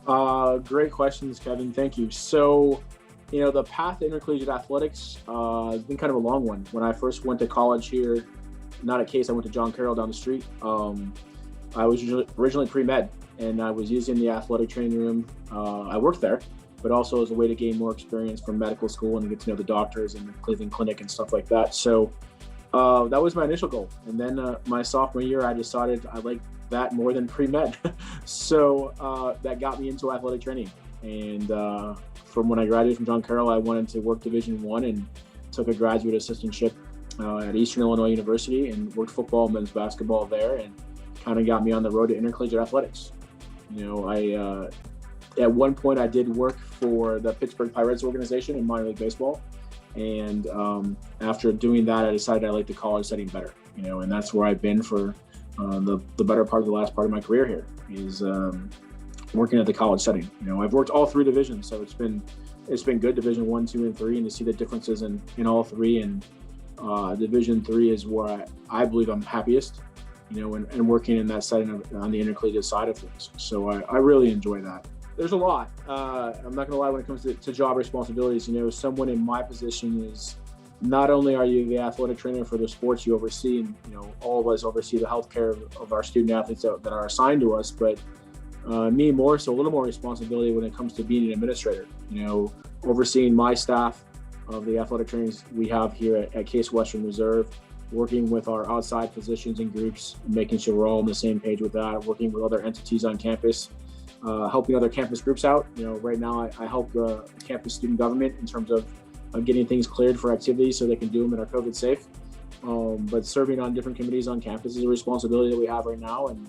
Great questions, Kevin. Thank you. So, the path to intercollegiate athletics has been kind of a long one. When I first went to college here, not at Case, I went to John Carroll down the street. I was originally pre-med, and I was using the athletic training room. I worked there, but also as a way to gain more experience from medical school and get to know the doctors and the Cleveland Clinic and stuff like that. So that was my initial goal. And then my sophomore year, I decided I liked that more than pre-med. So that got me into athletic training. And from when I graduated from John Carroll, I went into work Division I and took a graduate assistantship at Eastern Illinois University and worked football and men's basketball there, and kind of got me on the road to intercollegiate athletics. I at one point I did work for the Pittsburgh Pirates organization in minor league baseball. And after doing that, I decided I liked the college setting better, and that's where I've been for the better part of the last part of my career here is working at the college setting. I've worked all three divisions, so it's been good, Division I, II, and III, and to see the differences in all three. And Division III is where I believe I'm happiest, and working in that setting on the intercollegiate side of things. So I really enjoy that. There's a lot. I'm not gonna lie when it comes to job responsibilities. Someone in my position is not only are you the athletic trainer for the sports you oversee, and all of us oversee the healthcare of our student athletes that are assigned to us, but me more so, a little more responsibility when it comes to being an administrator. Overseeing my staff of the athletic trainers we have here at Case Western Reserve, working with our outside physicians and groups, making sure we're all on the same page with that, working with other entities on campus. Helping other campus groups out. Right now I help campus student government in terms of getting things cleared for activities so they can do them and are COVID safe. But serving on different committees on campus is a responsibility that we have right now. And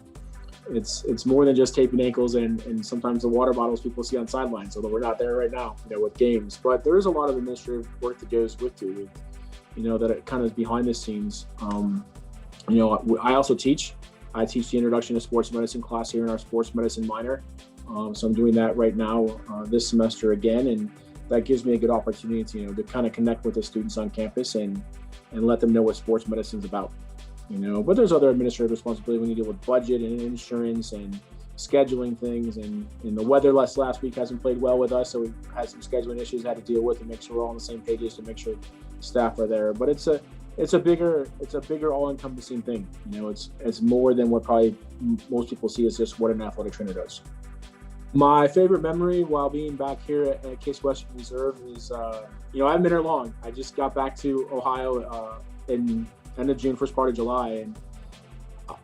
it's more than just taping ankles and sometimes the water bottles people see on sidelines, although we're not there right now, with games. But there is a lot of administrative work that goes with it, that it kind of is behind the scenes. I also teach. I teach the introduction to sports medicine class here in our sports medicine minor. So I'm doing that right now this semester again, and that gives me a good opportunity to kind of connect with the students on campus and let them know what sports medicine is about. But there's other administrative responsibility when you deal with budget and insurance and scheduling things, and the weather last week hasn't played well with us, so we've had some scheduling issues I had to deal with and make sure we're all on the same pages to make sure staff are there. But it's a bigger all-encompassing thing. It's more than what probably most people see as just what an athletic trainer does. My favorite memory while being back here at Case Western Reserve is, I haven't been here long. I just got back to Ohio in end of June, first part of July, and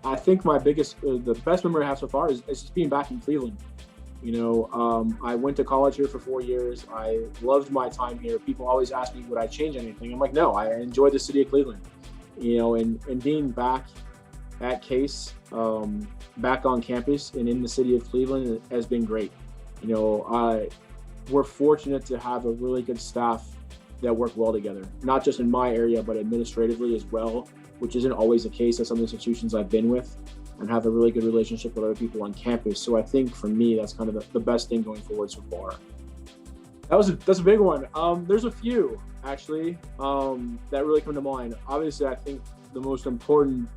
I think the best memory I have so far is just being back in Cleveland. I went to college here for 4 years. I loved my time here. People always ask me, would I change anything? I'm like, no, I enjoy the city of Cleveland, and being back at Case, back on campus and in the city of Cleveland has been great. We're fortunate to have a really good staff that work well together, not just in my area, but administratively as well, which isn't always the case at some institutions I've been with, and have a really good relationship with other people on campus. So I think for me, that's kind of the best thing going forward so far. That's a big one. There's a few actually that really come to mind. Obviously, I think the most important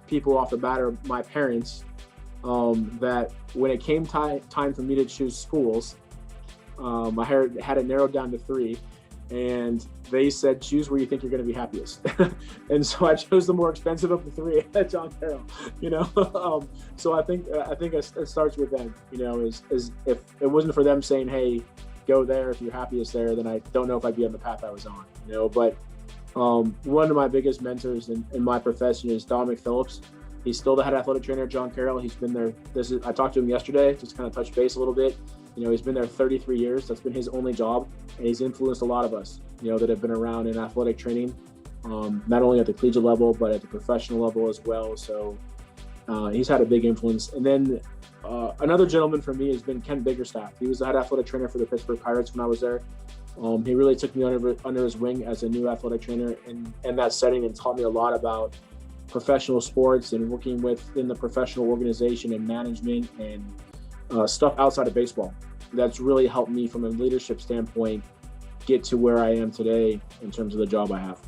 people off the bat are my parents. That when it came time for me to choose schools, I had it narrowed down to 3. And they said, choose where you think you're going to be happiest. And so I chose the more expensive of the 3 at John Carroll, So I think it starts with them, is if it wasn't for them saying, hey, go there if you're happiest there, then I don't know if I'd be on the path I was on, But one of my biggest mentors in my profession is Dominic Phillips. He's still the head athletic trainer at John Carroll. He's been there. I talked to him yesterday, just kind of touch base a little bit. He's been there 33 years. That's been his only job. And he's influenced a lot of us, that have been around in athletic training, not only at the collegiate level, but at the professional level as well. So he's had a big influence. And then another gentleman for me has been Ken Biggerstaff. He was the head athletic trainer for the Pittsburgh Pirates when I was there. He really took me under his wing as a new athletic trainer in that setting and taught me a lot about professional sports and working within the professional organization and management and stuff outside of baseball. That's really helped me from a leadership standpoint get to where I am today in terms of the job I have.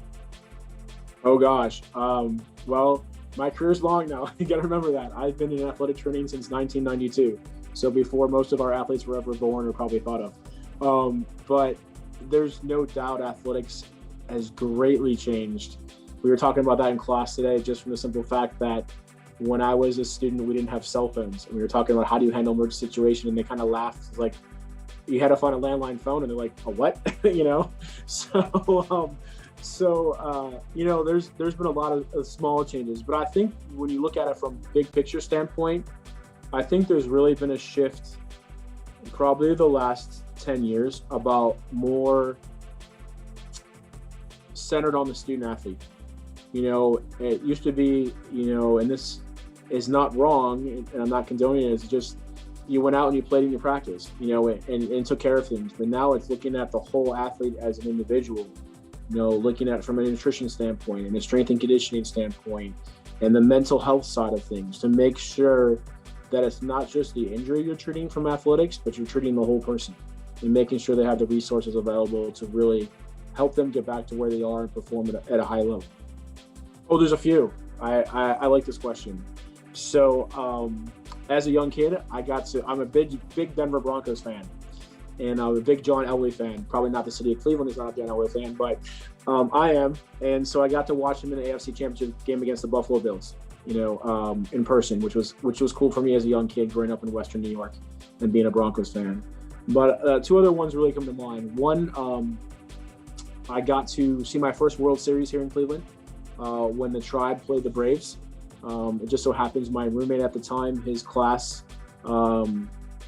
Oh gosh. Well, my career's long now. You got to remember that. I've been in athletic training since 1992. So before most of our athletes were ever born or probably thought of. But there's no doubt athletics has greatly changed. We were talking about that in class today, just from the simple fact that when I was a student, we didn't have cell phones. And we were talking about how do you handle emergency situation, and they kind of laughed. It's like, you had to find a landline phone, and they're like, a what? You know? You know, there's been a lot of small changes, but I think when you look at it from big picture standpoint, I think there's really been a shift probably the last 10 years about more centered on the student athlete. You know, it used to be, you know, and this is not wrong, and I'm not condoning it, it's just you went out and you played in your practice, you know, and took care of things. But now it's looking at the whole athlete as an individual, you know, looking at it from a nutrition standpoint and a strength and conditioning standpoint and the mental health side of things, to make sure that it's not just the injury you're treating from athletics, but you're treating the whole person and making sure they have the resources available to really help them get back to where they are and perform at a high level. Oh, there's a few. I like this question. So as a young kid, I'm a big Denver Broncos fan. And I'm a big John Elway fan. Probably not the city of Cleveland, he's not a John Elway fan, but I am. And so I got to watch him in the AFC Championship game against the Buffalo Bills, you know, in person, which was cool for me as a young kid growing up in Western New York and being a Broncos fan. But two other ones really come to mind. One, I got to see my first World Series here in Cleveland when the Tribe played the Braves. It just so happens my roommate at the time, his class,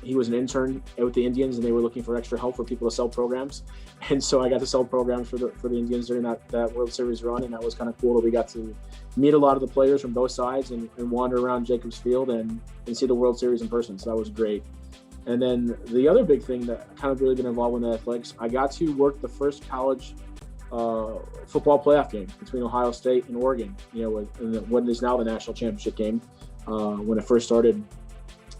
he was an intern with the Indians, and they were looking for extra help for people to sell programs. And so I got to sell programs for the Indians during that World Series run, and that was kind of cool that we got to meet a lot of the players from both sides and wander around Jacobs Field and see the World Series in person. So that was great. And then the other big thing that I kind of really been involved with in athletics, I got to work the first college football playoff game between Ohio State and Oregon, you know, what is now the national championship game. When it first started,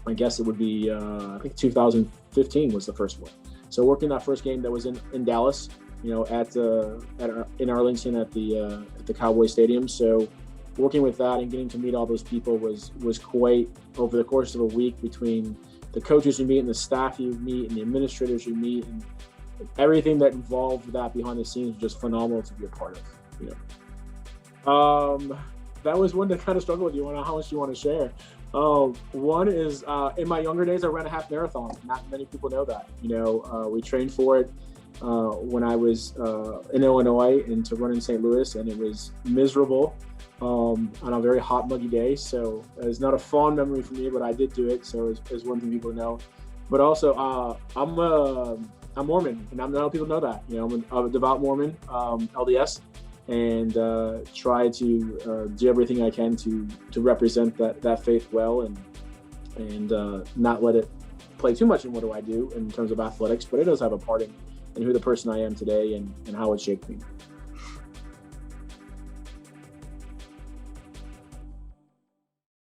I guess it would be, I think 2015 was the first one. So working that first game that was in Dallas, you know, in Arlington at the Cowboy Stadium. So working with that and getting to meet all those people was quite, over the course of a week, between the coaches you meet and the staff you meet and the administrators you meet and everything that involved that behind the scenes was just phenomenal to be a part of, you know. That was one that kind of struggled with you on how much you want to share. One is, in my younger days, I ran a half marathon. Not many people know that. You know, we trained for it when I was in Illinois and to run in St. Louis, and it was miserable on a very hot, muggy day. So it's not a fond memory for me, but I did do it. So it's one thing people know. But also, I'm Mormon, and not a lot of people know that. You know, I'm a devout Mormon, LDS. And try to do everything I can to represent that faith well, and not let it play too much in what do I do in terms of athletics, but it does have a part in who the person I am today and how it shaped me.